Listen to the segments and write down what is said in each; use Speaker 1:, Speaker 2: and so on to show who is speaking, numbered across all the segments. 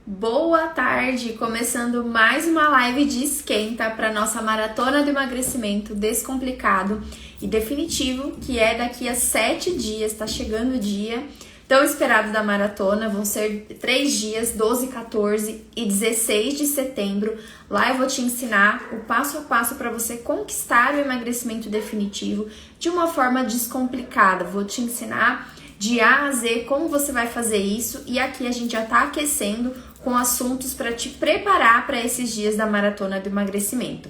Speaker 1: Boa tarde! Começando mais uma live de esquenta para nossa maratona do emagrecimento descomplicado e definitivo, que é daqui a 7 dias, tá chegando o dia tão esperado da maratona. Vão ser 3 dias, 12, 14 e 16 de setembro. Lá eu vou te ensinar o passo a passo para você conquistar o emagrecimento definitivo de uma forma descomplicada. Vou te ensinar de A a Z como você vai fazer isso, e aqui a gente já tá aquecendo com assuntos para te preparar para esses dias da maratona do emagrecimento.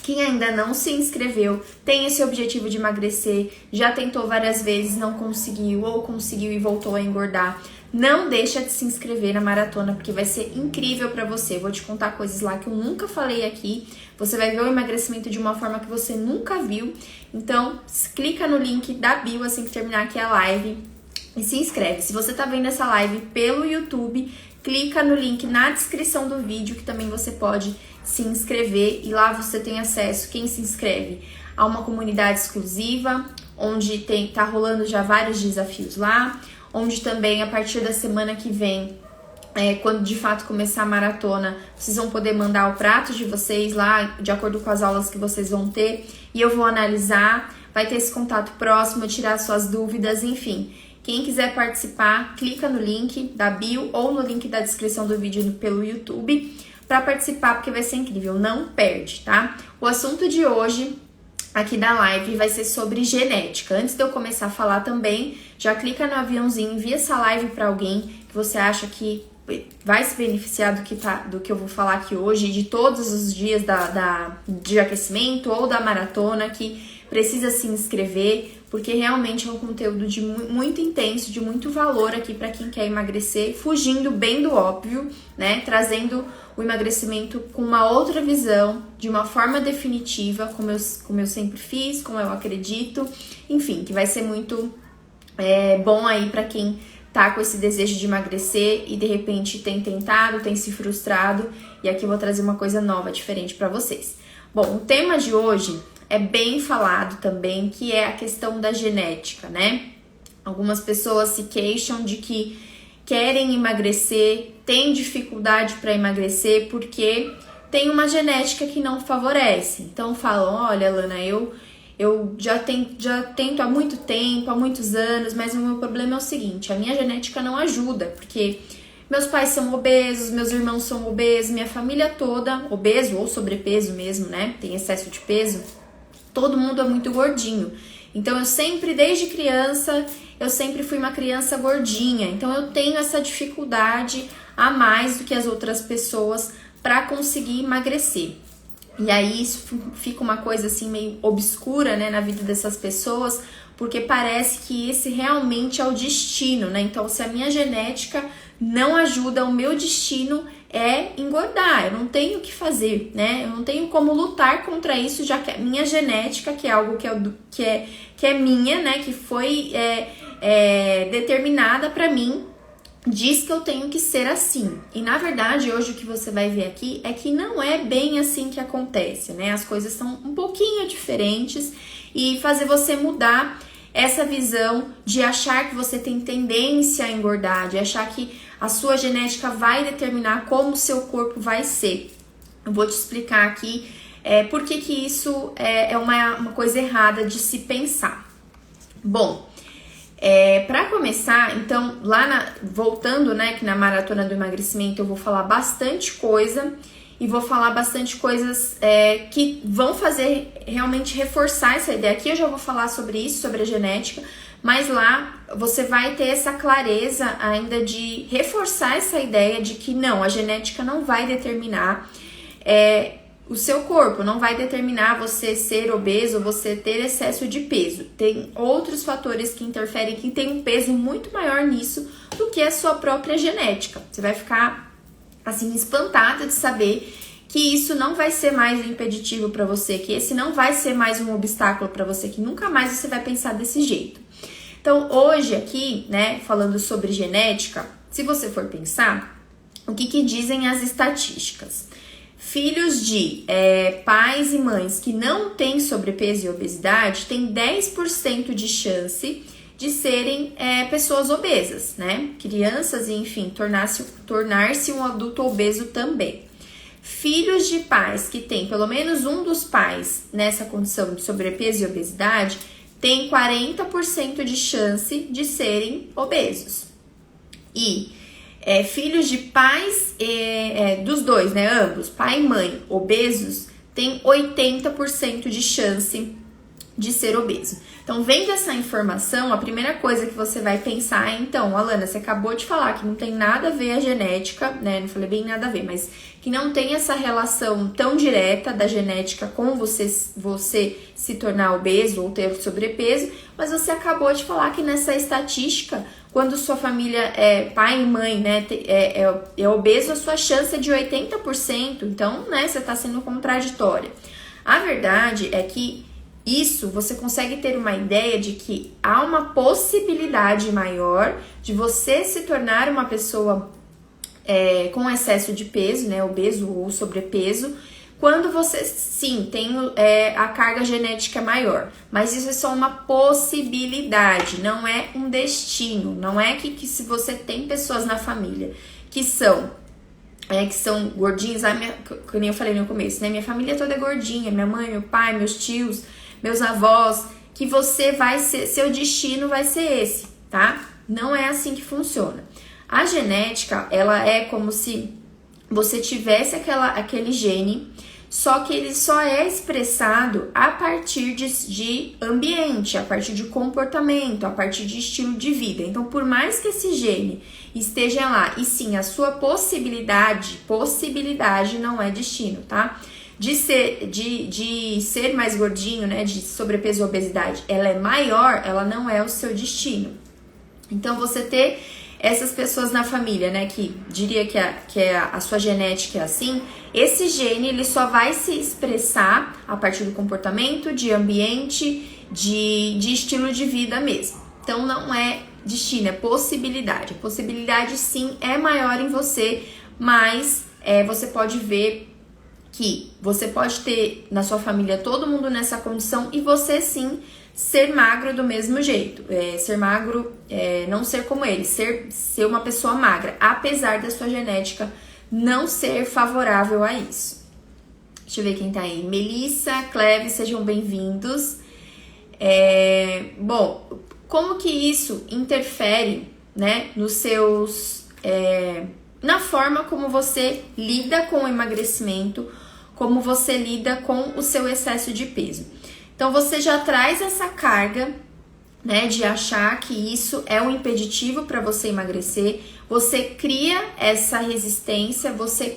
Speaker 1: Quem ainda não se inscreveu, tem esse objetivo de emagrecer, já tentou várias vezes, não conseguiu ou conseguiu e voltou a engordar, não deixa de se inscrever na maratona, porque vai ser incrível para você. Vou te contar coisas lá que eu nunca falei aqui. Você vai ver o emagrecimento de uma forma que você nunca viu. Então, clica no link da bio assim que terminar aqui a live e se inscreve. Se você tá vendo essa live pelo YouTube, clica no link na descrição do vídeo, que também você pode se inscrever, e lá você tem acesso, quem se inscreve, a uma comunidade exclusiva, onde tá rolando já vários desafios lá, onde também a partir da semana que vem, quando de fato começar a maratona, vocês vão poder mandar o prato de vocês lá, de acordo com as aulas que vocês vão ter, e eu vou analisar, vai ter esse contato próximo, tirar suas dúvidas, enfim. Quem quiser participar, clica no link da bio ou no link da descrição do vídeo pelo YouTube para participar, porque vai ser incrível, não perde, tá? O assunto de hoje aqui da live vai ser sobre genética. Antes de eu começar a falar também, já clica no aviãozinho, envia essa live para alguém que você acha que vai se beneficiar do que eu vou falar aqui hoje, de todos os dias de aquecimento ou da maratona, que precisa se inscrever, porque realmente é um conteúdo muito intenso, de muito valor aqui para quem quer emagrecer, fugindo bem do óbvio, né? Trazendo o emagrecimento com uma outra visão, de uma forma definitiva, como eu sempre fiz, como eu acredito, enfim, que vai ser muito bom aí para quem tá com esse desejo de emagrecer e de repente tem tentado, tem se frustrado, e aqui eu vou trazer uma coisa nova, diferente para vocês. Bom, o tema de hoje é bem falado também, que é a questão da genética, né? Algumas pessoas se queixam de que querem emagrecer, têm dificuldade para emagrecer porque tem uma genética que não favorece. Então falam, olha, Lana, eu já tento há muito tempo, há muitos anos, mas o meu problema é o seguinte, a minha genética não ajuda, porque meus pais são obesos, meus irmãos são obesos, minha família toda, obeso ou sobrepeso mesmo, né? Tem excesso de peso. Todo mundo é muito gordinho. Então eu sempre, desde criança, eu sempre fui uma criança gordinha. Então eu tenho essa dificuldade a mais do que as outras pessoas para conseguir emagrecer. E aí isso fica uma coisa assim meio obscura, né, na vida dessas pessoas, porque parece que esse realmente é o destino, né? Então se a minha genética não ajuda, o meu destino é engordar, eu não tenho o que fazer, né? Eu não tenho como lutar contra isso, já que a minha genética, que é algo que é minha, né? Que foi determinada pra mim, diz que eu tenho que ser assim. E na verdade, hoje o que você vai ver aqui é que não é bem assim que acontece, né? As coisas são um pouquinho diferentes, e fazer você mudar essa visão de achar que você tem tendência a engordar, de achar que a sua genética vai determinar como o seu corpo vai ser. Eu vou te explicar aqui por que isso é uma coisa errada de se pensar. Bom, para começar, então, voltando, né, que na maratona do emagrecimento eu vou falar bastante coisa, e vou falar bastante coisas que vão fazer realmente reforçar essa ideia. Aqui eu já vou falar sobre isso, sobre a genética, mas lá você vai ter essa clareza ainda de reforçar essa ideia de que não, a genética não vai determinar o seu corpo, não vai determinar você ser obeso, você ter excesso de peso. Tem outros fatores que interferem, que tem um peso muito maior nisso do que a sua própria genética. Você vai ficar assim espantada de saber que isso não vai ser mais um impeditivo para você, que esse não vai ser mais um obstáculo para você, que nunca mais você vai pensar desse jeito. Então, hoje aqui, né, falando sobre genética, se você for pensar, o que dizem as estatísticas? Filhos de pais e mães que não têm sobrepeso e obesidade têm 10% de chance de serem pessoas obesas, né? Crianças, enfim, tornar-se um adulto obeso também. Filhos de pais que têm pelo menos um dos pais nessa condição de sobrepeso e obesidade tem 40% de chance de serem obesos. E filhos de pais, dos dois, né, ambos, pai e mãe, obesos, tem 80% de chance de ser obeso. Então, vendo essa informação, a primeira coisa que você vai pensar é, então, Alana, você acabou de falar que não tem nada a ver a genética, né, não falei bem nada a ver, mas que não tem essa relação tão direta da genética com você se tornar obeso ou ter sobrepeso, mas você acabou de falar que nessa estatística, quando sua família é pai e mãe, né, é obeso, a sua chance é de 80%, então, né, você está sendo contraditória. A verdade é que isso, você consegue ter uma ideia de que há uma possibilidade maior de você se tornar uma pessoa com excesso de peso, né, obeso ou sobrepeso, quando você, sim, tem a carga genética maior. Mas isso é só uma possibilidade, não é um destino. Não é que se você tem pessoas na família que são gordinhos, como eu falei no começo, né, minha família toda é gordinha, minha mãe, meu pai, meus tios, meus avós, que você vai ser, seu destino vai ser esse, tá? Não é assim que funciona. A genética, ela é como se você tivesse aquele gene, só que ele só é expressado a partir de ambiente, a partir de comportamento, a partir de estilo de vida. Então, por mais que esse gene esteja lá, e sim, a sua possibilidade não é destino, tá? De ser mais gordinho, né, de sobrepeso e obesidade, ela é maior, ela não é o seu destino. Então, você ter essas pessoas na família, né, que diria que a sua genética é assim, esse gene, ele só vai se expressar a partir do comportamento, de ambiente, de estilo de vida mesmo. Então, não é destino, é possibilidade. A possibilidade, sim, é maior em você, mas você pode ver que você pode ter na sua família todo mundo nessa condição e você sim ser magro do mesmo jeito. Ser magro, não ser como ele, ser uma pessoa magra, apesar da sua genética não ser favorável a isso. Deixa eu ver quem tá aí. Melissa, Cleve, sejam bem-vindos. Bom, como que isso interfere, né, nos seus... na forma como você lida com o emagrecimento, como você lida com o seu excesso de peso. Então, você já traz essa carga, né, de achar que isso é um impeditivo para você emagrecer, você cria essa resistência, você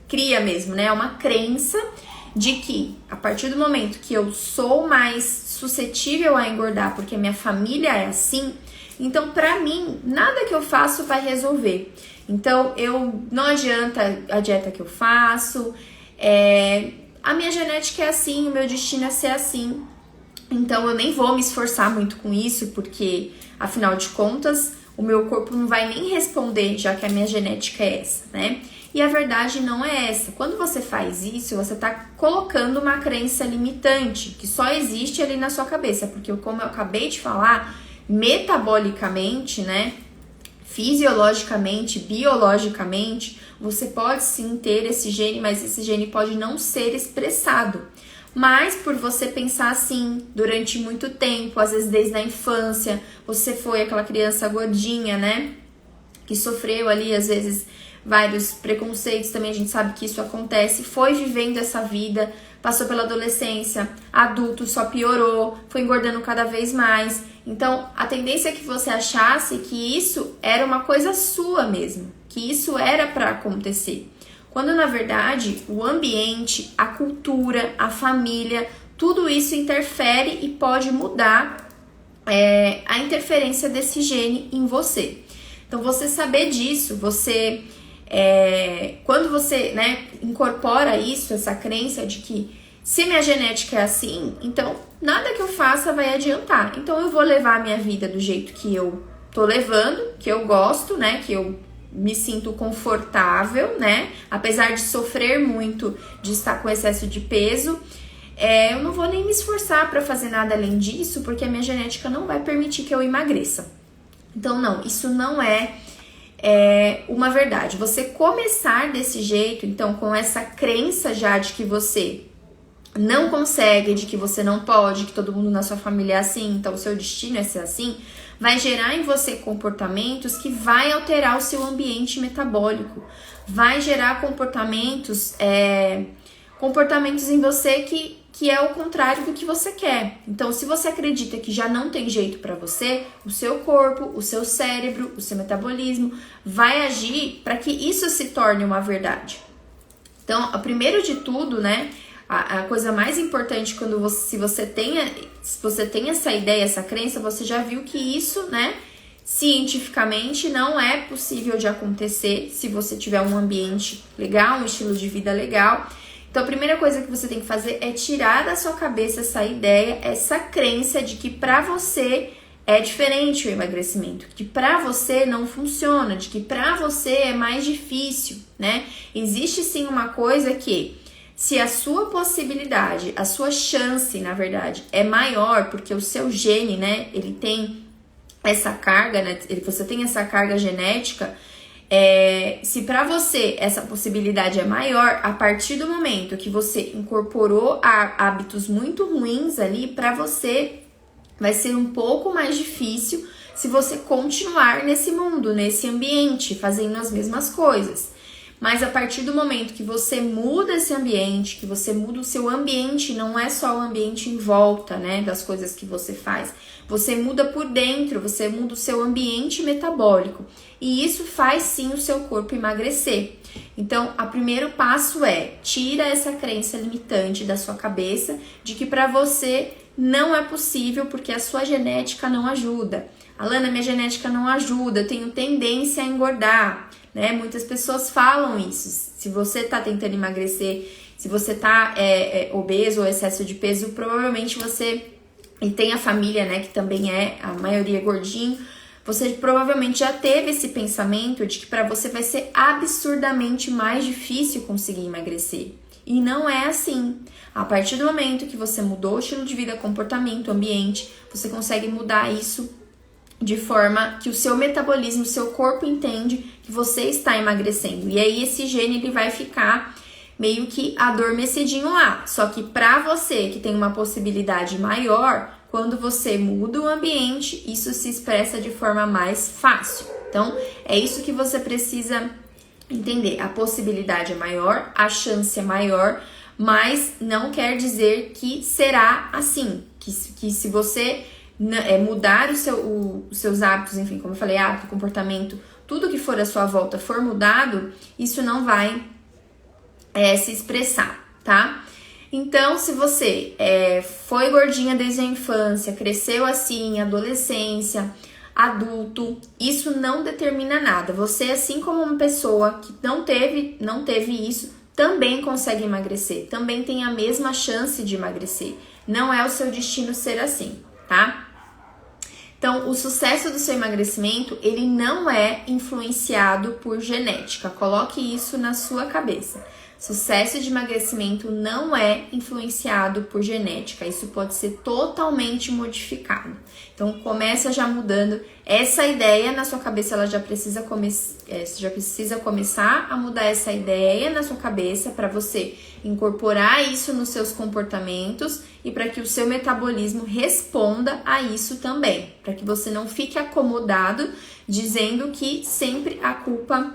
Speaker 1: cria mesmo, né, uma crença de que a partir do momento que eu sou mais suscetível a engordar porque minha família é assim, então para mim nada que eu faço vai resolver. Então não adianta a dieta que eu faço, a minha genética é assim, o meu destino é ser assim. Então eu nem vou me esforçar muito com isso, porque afinal de contas o meu corpo não vai nem responder, já que a minha genética é essa, né? E a verdade não é essa. Quando você faz isso, você está colocando uma crença limitante, que só existe ali na sua cabeça, porque como eu acabei de falar, metabolicamente, né? Fisiologicamente, biologicamente, você pode sim ter esse gene, mas esse gene pode não ser expressado. Mas por você pensar assim durante muito tempo, às vezes desde a infância, você foi aquela criança gordinha, né? Que sofreu ali, às vezes, vários preconceitos, também a gente sabe que isso acontece, foi vivendo essa vida, passou pela adolescência, adulto, só piorou, foi engordando cada vez mais. Então, a tendência é que você achasse que isso era uma coisa sua mesmo, que isso era para acontecer. Quando, na verdade, o ambiente, a cultura, a família, tudo isso interfere e pode mudar a interferência desse gene em você. Então, você saber disso, quando você, né, incorpora isso, essa crença de que se minha genética é assim, então nada que eu faça vai adiantar. Então eu vou levar a minha vida do jeito que eu tô levando, que eu gosto, né, que eu me sinto confortável, né, apesar de sofrer muito de estar com excesso de peso. eu não vou nem me esforçar para fazer nada além disso, porque a minha genética não vai permitir que eu emagreça. Então, não, isso não é uma verdade. Você começar desse jeito, então, com essa crença já de que você não consegue, de que você não pode, que todo mundo na sua família é assim, então o seu destino é ser assim, vai gerar em você comportamentos que vai alterar o seu ambiente metabólico, vai gerar comportamentos em você que é o contrário do que você quer. Então, se você acredita que já não tem jeito para você, o seu corpo, o seu cérebro, o seu metabolismo vai agir para que isso se torne uma verdade. Então, primeiro de tudo, né, a coisa mais importante quando se você tem essa ideia, essa crença, você já viu que isso, né, cientificamente não é possível de acontecer se você tiver um ambiente legal, um estilo de vida legal. Então, a primeira coisa que você tem que fazer é tirar da sua cabeça essa ideia, essa crença de que pra você é diferente o emagrecimento, que pra você não funciona, de que pra você é mais difícil, né? Existe sim uma coisa que, se a sua possibilidade, a sua chance, na verdade, é maior, porque o seu gene, né, ele tem essa carga, né, você tem essa carga genética, se para você essa possibilidade é maior, a partir do momento que você incorporou hábitos muito ruins ali, para você vai ser um pouco mais difícil se você continuar nesse mundo, nesse ambiente, fazendo as mesmas coisas. Mas a partir do momento que você muda esse ambiente, que você muda o seu ambiente, não é só o ambiente em volta, né, das coisas que você faz. Você muda por dentro, você muda o seu ambiente metabólico. E isso faz sim o seu corpo emagrecer. Então, o primeiro passo tira essa crença limitante da sua cabeça de que para você não é possível porque a sua genética não ajuda. Alana, minha genética não ajuda, eu tenho tendência a engordar. Né? Muitas pessoas falam isso. Se você tá tentando emagrecer, se você tá obeso ou excesso de peso, provavelmente você, e tem a família, né, que também a maioria é gordinho, você provavelmente já teve esse pensamento de que para você vai ser absurdamente mais difícil conseguir emagrecer. E não é assim. A partir do momento que você mudou o estilo de vida, comportamento, ambiente, você consegue mudar isso de forma que o seu metabolismo, o seu corpo entende que você está emagrecendo. E aí esse gene ele vai ficar meio que adormecidinho lá. Só que para você que tem uma possibilidade maior, quando você muda o ambiente, isso se expressa de forma mais fácil. Então, é isso que você precisa entender. A possibilidade é maior, a chance é maior, mas não quer dizer que será assim. Que se você mudar os seus hábitos, enfim, como eu falei, hábito, comportamento, tudo que for à sua volta for mudado, isso não vai se expressar, tá? Então, se você foi gordinha desde a infância, cresceu assim, adolescência, adulto, isso não determina nada. Você, assim como uma pessoa que não teve isso, também consegue emagrecer, também tem a mesma chance de emagrecer. Não é o seu destino ser assim, tá? Então, o sucesso do seu emagrecimento, ele não é influenciado por genética. Coloque isso na sua cabeça. Sucesso de emagrecimento não é influenciado por genética. Isso pode ser totalmente modificado. Então, começa já mudando essa ideia na sua cabeça. Ela já precisa começar a mudar essa ideia na sua cabeça para você incorporar isso nos seus comportamentos e para que o seu metabolismo responda a isso também. Para que você não fique acomodado dizendo que sempre a culpa...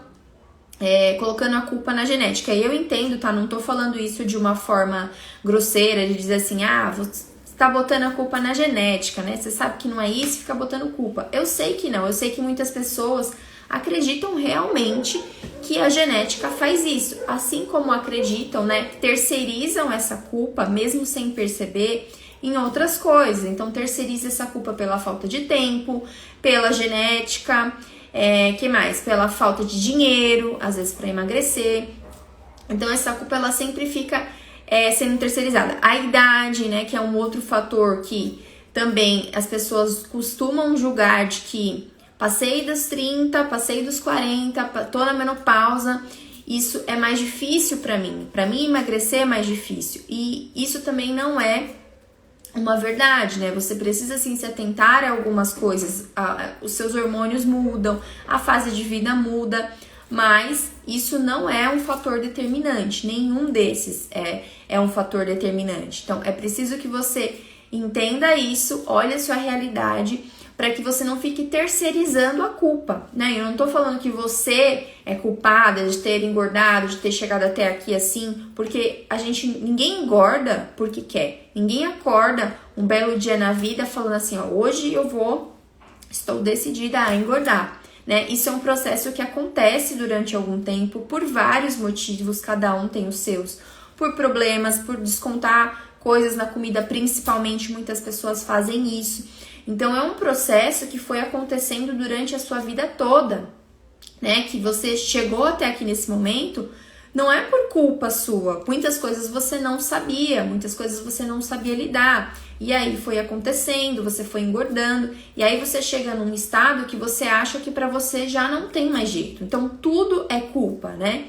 Speaker 1: colocando a culpa na genética. E eu entendo, tá? Não tô falando isso de uma forma grosseira, de dizer assim, você tá botando a culpa na genética, né? Você sabe que não é isso e fica botando culpa. Eu sei que não, eu sei que muitas pessoas acreditam realmente que a genética faz isso. Assim como acreditam, né? Terceirizam essa culpa, mesmo sem perceber, em outras coisas. Então, terceiriza essa culpa pela falta de tempo, pela genética... que mais? Pela falta de dinheiro, às vezes para emagrecer. Então essa culpa ela sempre fica sendo terceirizada. A idade, né, que é um outro fator que também as pessoas costumam julgar de que passei dos 30, passei dos 40, tô na menopausa isso é mais difícil para mim. Para mim, emagrecer é mais difícil. E isso também não é uma verdade, né? Você precisa, sim, se atentar a algumas coisas. Os seus hormônios mudam, a fase de vida muda, mas isso não é um fator determinante. Nenhum desses é um fator determinante. Então, é preciso que você entenda isso, olhe a sua realidade, para que você não fique terceirizando a culpa, né? Eu não tô falando que você é culpada de ter engordado, de ter chegado até aqui assim, porque ninguém engorda porque quer. Ninguém acorda um belo dia na vida falando assim, ó, hoje estou decidida a engordar, né? Isso é um processo que acontece durante algum tempo por vários motivos, cada um tem os seus, por problemas, por descontar coisas na comida, principalmente muitas pessoas fazem isso. Então, é um processo que foi acontecendo durante a sua vida toda, né? Que você chegou até aqui nesse momento, não é por culpa sua. Muitas coisas você não sabia, muitas coisas você não sabia lidar. E aí foi acontecendo, você foi engordando, e aí você chega num estado que você acha que pra você já não tem mais jeito. Então, tudo é culpa, né?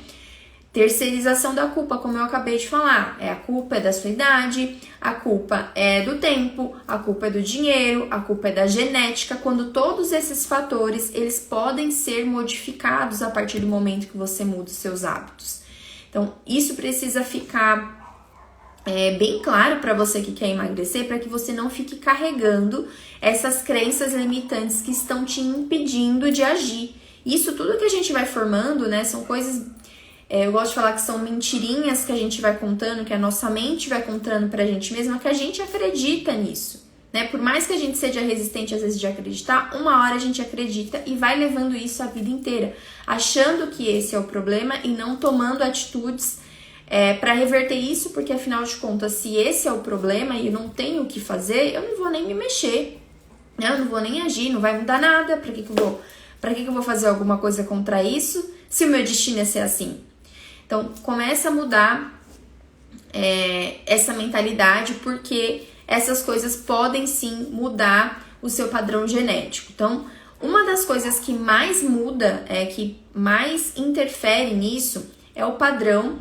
Speaker 1: Terceirização da culpa, como eu acabei de falar, a culpa é da sua idade, a culpa é do tempo, a culpa é do dinheiro, a culpa é da genética, quando todos esses fatores, eles podem ser modificados a partir do momento que você muda os seus hábitos. Então, isso precisa ficar bem claro para você que quer emagrecer, para que você não fique carregando essas crenças limitantes que estão te impedindo de agir. Isso tudo que a gente vai formando, né, são coisas... eu gosto de falar que são mentirinhas que a gente vai contando, que a nossa mente vai contando pra gente mesma, que a gente acredita nisso, né? Por mais que a gente seja resistente às vezes de acreditar, uma hora a gente acredita e vai levando isso a vida inteira, achando que esse é o problema e não tomando atitudes para reverter isso, porque afinal de contas, se esse é o problema e eu não tenho o que fazer, eu não vou nem me mexer, né? Eu não vou nem agir, não vai mudar nada, pra que eu vou fazer alguma coisa contra isso, se o meu destino é ser assim? Então, começa a mudar essa mentalidade, porque essas coisas podem sim mudar o seu padrão genético. Então, uma das coisas que mais muda, que mais interfere nisso, é o padrão,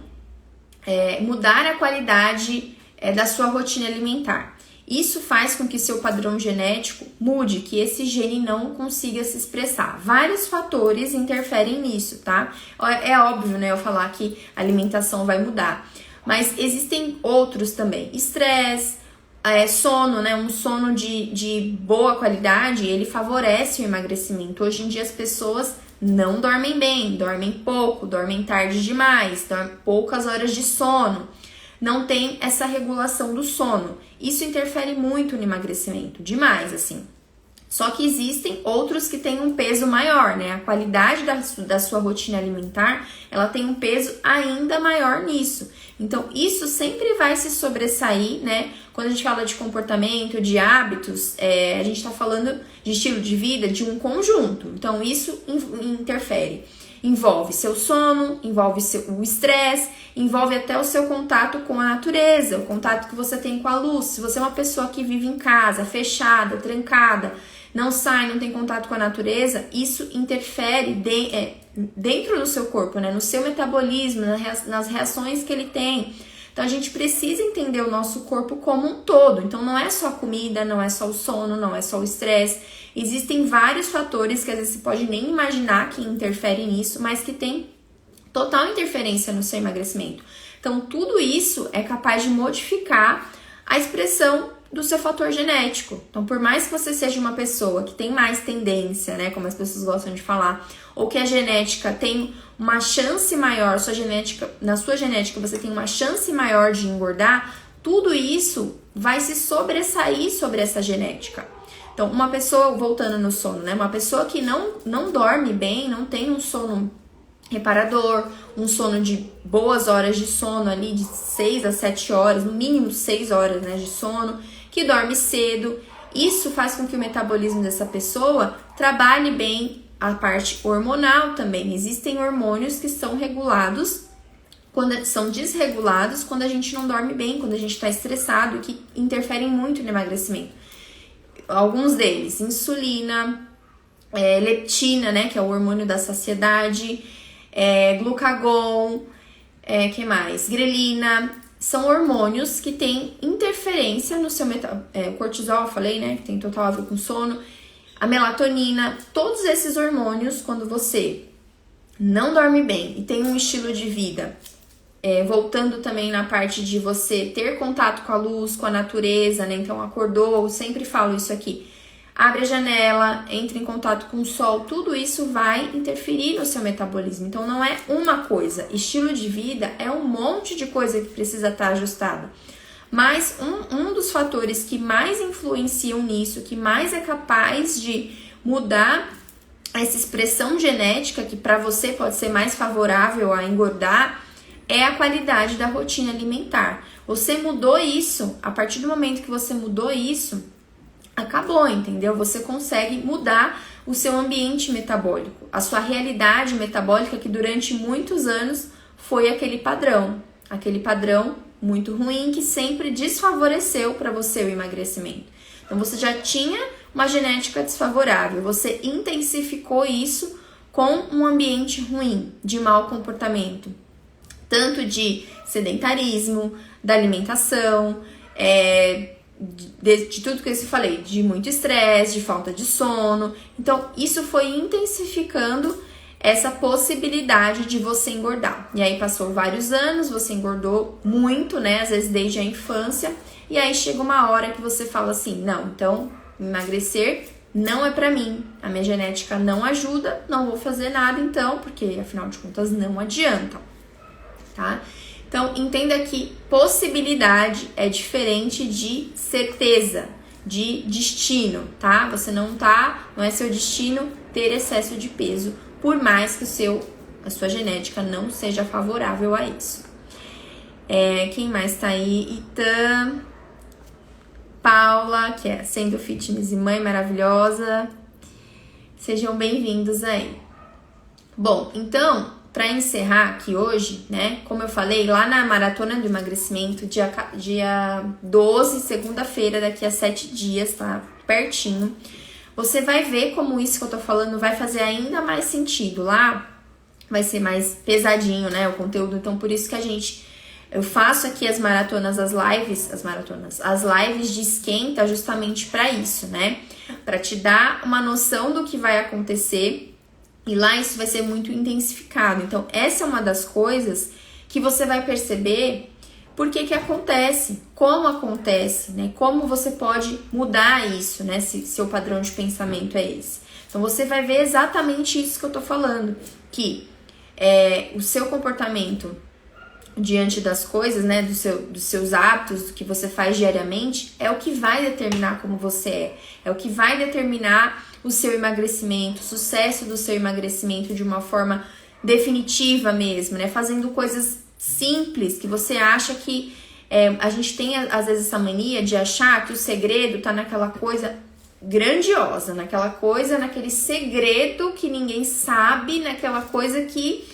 Speaker 1: mudar a qualidade da sua rotina alimentar. Isso faz com que seu padrão genético mude, que esse gene não consiga se expressar. Vários fatores interferem nisso, tá? É óbvio, né, eu falar que a alimentação vai mudar, mas existem outros também. Estresse, sono, né? Um sono de boa qualidade, ele favorece o emagrecimento. Hoje em dia as pessoas não dormem bem, dormem pouco, dormem tarde demais, dormem poucas horas de sono. Não tem essa regulação do sono. Isso interfere muito no emagrecimento, demais, assim. Só que existem outros que têm um peso maior, né? A qualidade da sua rotina alimentar, ela tem um peso ainda maior nisso. Então, isso sempre vai se sobressair, né? Quando a gente fala de comportamento, de hábitos, a gente tá falando de estilo de vida, de um conjunto. Então, isso interfere. Envolve seu sono, envolve o estresse, envolve até o seu contato com a natureza, o contato que você tem com a luz. Se você é uma pessoa que vive em casa, fechada, trancada, não sai, não tem contato com a natureza, isso interfere dentro do seu corpo, né? No seu metabolismo, nas reações que ele tem. Então, a gente precisa entender o nosso corpo como um todo. Então, não é só a comida, não é só o sono, não é só o estresse. Existem vários fatores que às vezes você pode nem imaginar que interferem nisso, mas que tem total interferência no seu emagrecimento. Então, tudo isso é capaz de modificar a expressão do seu fator genético. Então, por mais que você seja uma pessoa que tem mais tendência, né, como as pessoas gostam de falar, ou que a genética tem uma chance maior, na sua genética você tem uma chance maior de engordar, tudo isso vai se sobressair sobre essa genética. Então, uma pessoa, voltando no sono, né, uma pessoa que não dorme bem, não tem um sono reparador, um sono de boas horas de sono ali, de 6 a 7 horas, no mínimo 6 horas, né, de sono, que dorme cedo. Isso faz com que o metabolismo dessa pessoa trabalhe bem a parte hormonal também. Existem hormônios que são regulados, são desregulados quando a gente não dorme bem, quando a gente está estressado, que interferem muito no emagrecimento. Alguns deles, insulina, leptina, né, que é o hormônio da saciedade, glucagon, que mais? Grelina, são hormônios que têm interferência no seu o cortisol, eu falei, né, que tem total a ver com sono, a melatonina, todos esses hormônios, quando você não dorme bem e tem um estilo de vida, voltando também na parte de você ter contato com a luz, com a natureza, né, então acordou, eu sempre falo isso aqui, abre a janela, entra em contato com o sol, tudo isso vai interferir no seu metabolismo. Então não é uma coisa, estilo de vida é um monte de coisa que precisa estar ajustada. Mas um dos fatores que mais influenciam nisso, que mais é capaz de mudar essa expressão genética, que para você pode ser mais favorável a engordar, é a qualidade da rotina alimentar. Você mudou isso, a partir do momento que você mudou isso, acabou, entendeu? Você consegue mudar o seu ambiente metabólico, a sua realidade metabólica que durante muitos anos foi aquele padrão muito ruim que sempre desfavoreceu para você o emagrecimento. Então você já tinha uma genética desfavorável, você intensificou isso com um ambiente ruim, de mau comportamento, tanto de sedentarismo, da alimentação, de tudo que eu falei, de muito estresse, de falta de sono. Então, isso foi intensificando essa possibilidade de você engordar. E aí passou vários anos, você engordou muito, né? Às vezes desde a infância. E aí chega uma hora que você fala assim, não, então emagrecer não é pra mim. A minha genética não ajuda, não vou fazer nada então, porque afinal de contas não adianta, tá? Então, entenda que possibilidade é diferente de certeza, de destino, tá? Você não é seu destino ter excesso de peso, por mais que a sua genética não seja favorável a isso. Quem mais tá aí? Itã, Paula, que é Sendo Fitness e Mãe Maravilhosa. Sejam bem-vindos aí. Bom, então, para encerrar aqui hoje, né, como eu falei, lá na Maratona do Emagrecimento, dia 12, segunda-feira, daqui a 7 dias, tá pertinho, você vai ver como isso que eu tô falando vai fazer ainda mais sentido. Lá vai ser mais pesadinho, né, o conteúdo, então por isso que eu faço aqui as lives de esquenta justamente para isso, né, para te dar uma noção do que vai acontecer. E lá isso vai ser muito intensificado. Então, essa é uma das coisas que você vai perceber por que acontece, como acontece, né? Como você pode mudar isso, né? Se seu padrão de pensamento é esse. Então, você vai ver exatamente isso que eu tô falando. Que o seu comportamento diante das coisas, né? Dos seus hábitos, do que você faz diariamente, é o que vai determinar como você é. É o que vai determinar o seu emagrecimento, o sucesso do seu emagrecimento de uma forma definitiva mesmo, né? Fazendo coisas simples que você acha que... a gente tem, às vezes, essa mania de achar que o segredo tá naquela coisa grandiosa, naquele segredo que ninguém sabe, naquela coisa que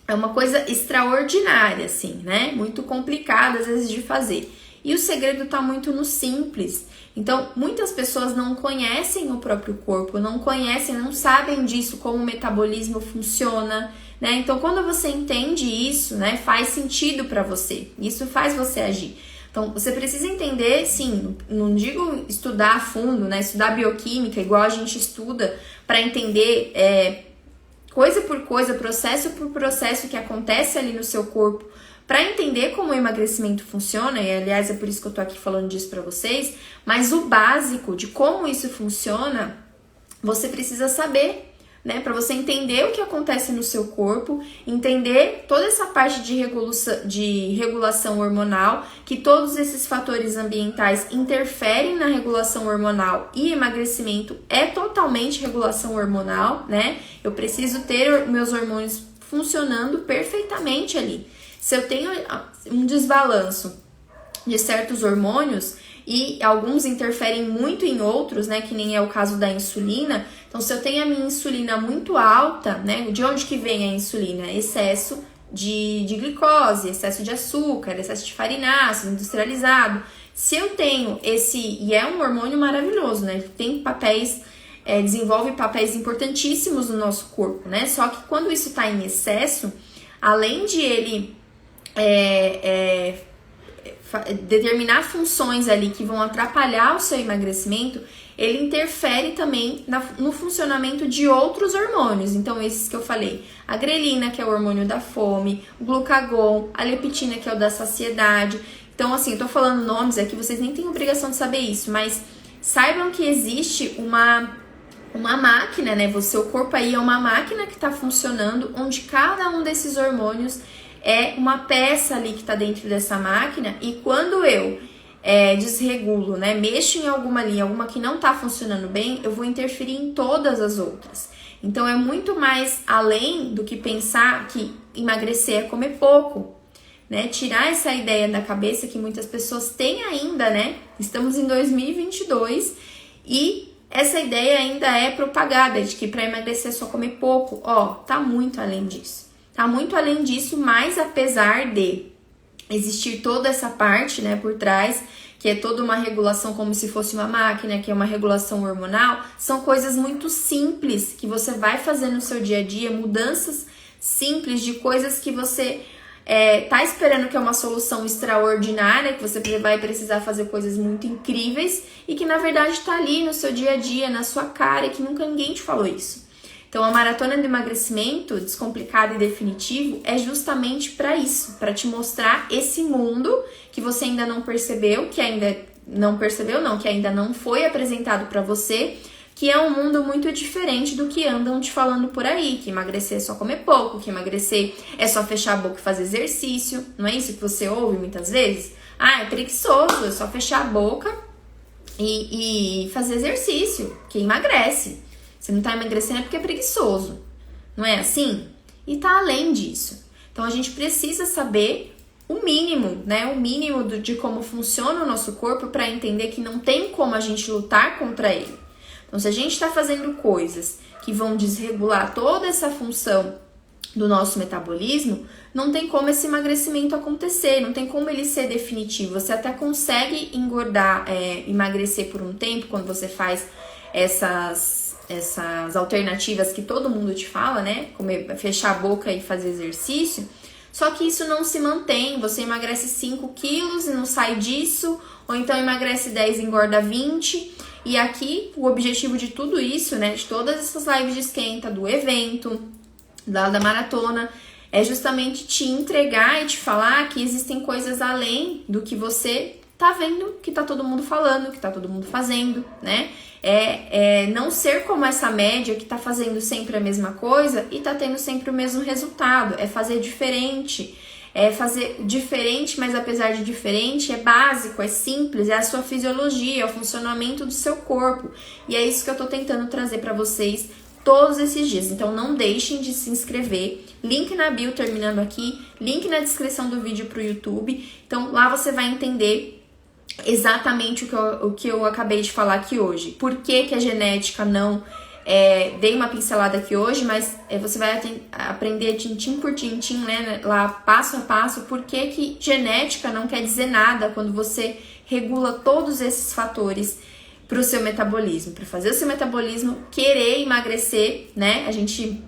Speaker 1: é uma coisa extraordinária, assim, né? Muito complicada, às vezes, de fazer. E o segredo tá muito no simples. Então, muitas pessoas não conhecem o próprio corpo, não sabem disso, como o metabolismo funciona, né? Então, quando você entende isso, né, faz sentido para você. Isso faz você agir. Então, você precisa entender, sim, não digo estudar a fundo, né, estudar bioquímica, igual a gente estuda, para entender coisa por coisa, processo por processo que acontece ali no seu corpo, para entender como o emagrecimento funciona, e aliás é por isso que eu tô aqui falando disso para vocês, mas o básico de como isso funciona, você precisa saber, né? Para você entender o que acontece no seu corpo, entender toda essa parte de regulação hormonal, que todos esses fatores ambientais interferem na regulação hormonal, e emagrecimento é totalmente regulação hormonal, né? Eu preciso ter meus hormônios funcionando perfeitamente ali. Se eu tenho um desbalanço de certos hormônios e alguns interferem muito em outros, né, que nem é o caso da insulina, então se eu tenho a minha insulina muito alta, né, de onde que vem a insulina? Excesso de glicose, excesso de açúcar, excesso de farináceos, industrializado. Se eu tenho e é um hormônio maravilhoso, né, tem papéis desenvolve papéis importantíssimos no nosso corpo, né? Só que quando isso está em excesso, além de ele determinar funções ali que vão atrapalhar o seu emagrecimento, ele interfere também no funcionamento de outros hormônios. Então, esses que eu falei, a grelina, que é o hormônio da fome, o glucagon, a leptina, que é o da saciedade. Então, assim, eu tô falando nomes aqui, vocês nem têm obrigação de saber isso, mas saibam que existe uma máquina, né? O seu corpo aí é uma máquina que tá funcionando, onde cada um desses hormônios é uma peça ali que tá dentro dessa máquina, e quando eu desregulo, né, mexo em alguma linha, alguma que não tá funcionando bem, eu vou interferir em todas as outras. Então é muito mais além do que pensar que emagrecer é comer pouco, né? Tirar essa ideia da cabeça que muitas pessoas têm ainda, né? Estamos em 2022 e essa ideia ainda é propagada de que para emagrecer é só comer pouco. Tá muito além disso. Tá muito além disso, mas apesar de existir toda essa parte, né, por trás, que é toda uma regulação como se fosse uma máquina, que é uma regulação hormonal, são coisas muito simples que você vai fazer no seu dia a dia, mudanças simples de coisas que você tá esperando que é uma solução extraordinária, que você vai precisar fazer coisas muito incríveis e que na verdade tá ali no seu dia a dia, na sua cara, e que nunca ninguém te falou isso. Então, a maratona do emagrecimento, descomplicado e definitivo, é justamente para isso, para te mostrar esse mundo que você ainda não percebeu, que ainda não foi apresentado para você, que é um mundo muito diferente do que andam te falando por aí, que emagrecer é só comer pouco, que emagrecer é só fechar a boca e fazer exercício. Não é isso que você ouve muitas vezes? É preguiçoso, é só fechar a boca e fazer exercício, que emagrece. Você não tá emagrecendo é porque é preguiçoso. Não é assim? E tá além disso. Então, a gente precisa saber o mínimo, né? O mínimo de como funciona o nosso corpo para entender que não tem como a gente lutar contra ele. Então, se a gente tá fazendo coisas que vão desregular toda essa função do nosso metabolismo, não tem como esse emagrecimento acontecer, não tem como ele ser definitivo. Você até consegue engordar, emagrecer por um tempo quando você faz essas alternativas que todo mundo te fala, né? Fechar a boca e fazer exercício. Só que isso não se mantém. Você emagrece 5 quilos e não sai disso. Ou então emagrece 10 e engorda 20. E aqui, o objetivo de tudo isso, né? De todas essas lives de esquenta, do evento, da maratona, é justamente te entregar e te falar que existem coisas além do que você tá vendo, que tá todo mundo falando, que tá todo mundo fazendo, né? Não ser como essa média que tá fazendo sempre a mesma coisa e tá tendo sempre o mesmo resultado. É fazer diferente. É fazer diferente, mas apesar de diferente, é básico, é simples, é a sua fisiologia, é o funcionamento do seu corpo. E é isso que eu tô tentando trazer pra vocês todos esses dias. Então não deixem de se inscrever. Link na bio terminando aqui, link na descrição do vídeo pro YouTube. Então lá você vai entender exatamente o que eu acabei de falar aqui hoje. Por que a genética não... dei uma pincelada aqui hoje, mas você vai aprender tintim por tintim, né, lá passo a passo, por que genética não quer dizer nada quando você regula todos esses fatores para o seu metabolismo, para fazer o seu metabolismo querer emagrecer, né, a gente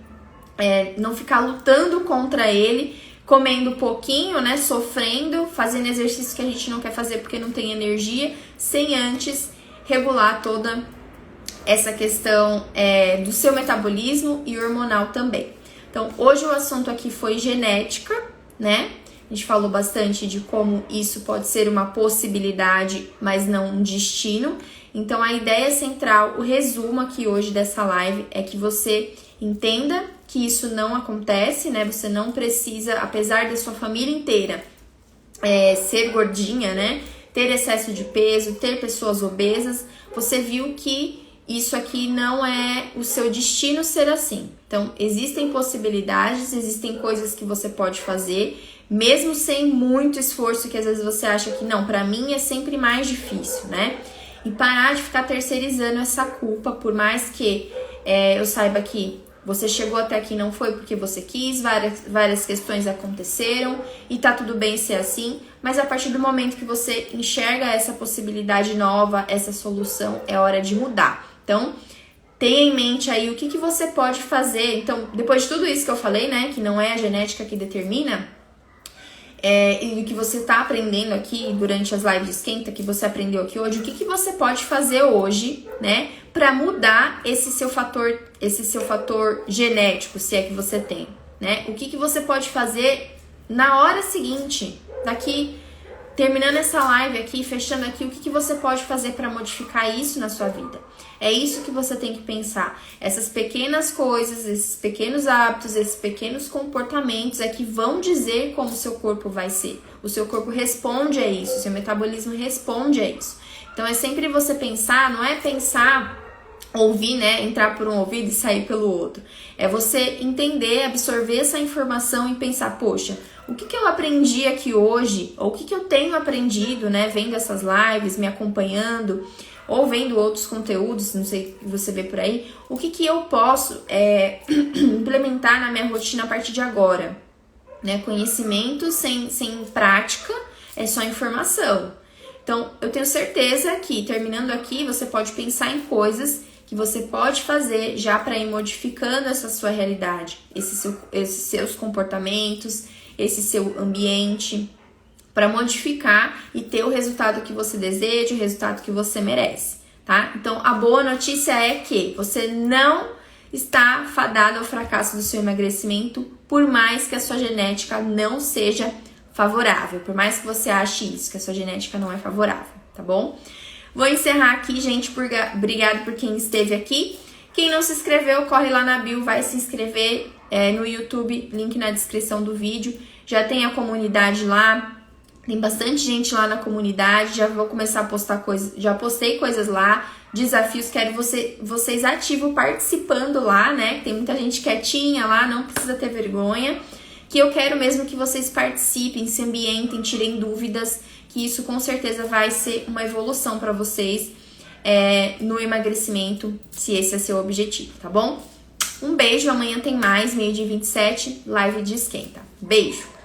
Speaker 1: não ficar lutando contra ele, comendo pouquinho, né, sofrendo, fazendo exercício que a gente não quer fazer porque não tem energia, sem antes regular toda essa questão do seu metabolismo e hormonal também. Então, hoje o assunto aqui foi genética, né? A gente falou bastante de como isso pode ser uma possibilidade, mas não um destino. Então, a ideia central, o resumo aqui hoje dessa live é que você entenda que isso não acontece, né? Você não precisa, apesar da sua família inteira ser gordinha, né? Ter excesso de peso, ter pessoas obesas, você viu que isso aqui não é o seu destino ser assim. Então, existem possibilidades, existem coisas que você pode fazer, mesmo sem muito esforço, que às vezes você acha que não, pra mim é sempre mais difícil, né? E parar de ficar terceirizando essa culpa, por mais que eu saiba que você chegou até aqui não foi porque você quis, várias questões aconteceram e tá tudo bem ser assim, mas a partir do momento que você enxerga essa possibilidade nova, essa solução, é hora de mudar. Então, tenha em mente aí o que você pode fazer. Então, depois de tudo isso que eu falei, né, que não é a genética que determina, e o que você tá aprendendo aqui durante as lives de esquenta, que você aprendeu aqui hoje, o que você pode fazer hoje, né, pra mudar esse seu fator genético, se é que você tem, né? O que você pode fazer na hora seguinte, daqui, terminando essa live aqui, fechando aqui, o que você pode fazer para modificar isso na sua vida? É isso que você tem que pensar. Essas pequenas coisas, esses pequenos hábitos, esses pequenos comportamentos é que vão dizer como o seu corpo vai ser. O seu corpo responde a isso, o seu metabolismo responde a isso. Então é sempre você pensar, não é pensar, ouvir, né, entrar por um ouvido e sair pelo outro. É você entender, absorver essa informação e pensar, poxa, o que eu aprendi aqui hoje, ou o que eu tenho aprendido, né, vendo essas lives, me acompanhando, ou vendo outros conteúdos, não sei o que você vê por aí, o que eu posso implementar na minha rotina a partir de agora, né? Conhecimento sem prática é só informação. Então, eu tenho certeza que, terminando aqui, você pode pensar em coisas que você pode fazer já para ir modificando essa sua realidade, esses seus comportamentos, esse seu ambiente, para modificar e ter o resultado que você deseja, o resultado que você merece, tá? Então, a boa notícia é que você não está fadado ao fracasso do seu emagrecimento, por mais que a sua genética não seja favorável, por mais que você ache isso, que a sua genética não é favorável, tá bom? Vou encerrar aqui, gente, obrigado por quem esteve aqui. Quem não se inscreveu, corre lá na bio, vai se inscrever no YouTube, link na descrição do vídeo. Já tem a comunidade lá, tem bastante gente lá na comunidade, já vou começar a postar coisas, já postei coisas lá, desafios, quero vocês ativos participando lá, né? Tem muita gente quietinha lá, não precisa ter vergonha, que eu quero mesmo que vocês participem, se ambientem, tirem dúvidas, que isso com certeza vai ser uma evolução para vocês no emagrecimento, se esse é seu objetivo, tá bom? Um beijo, amanhã tem mais, 12h27, live de esquenta. Beijo!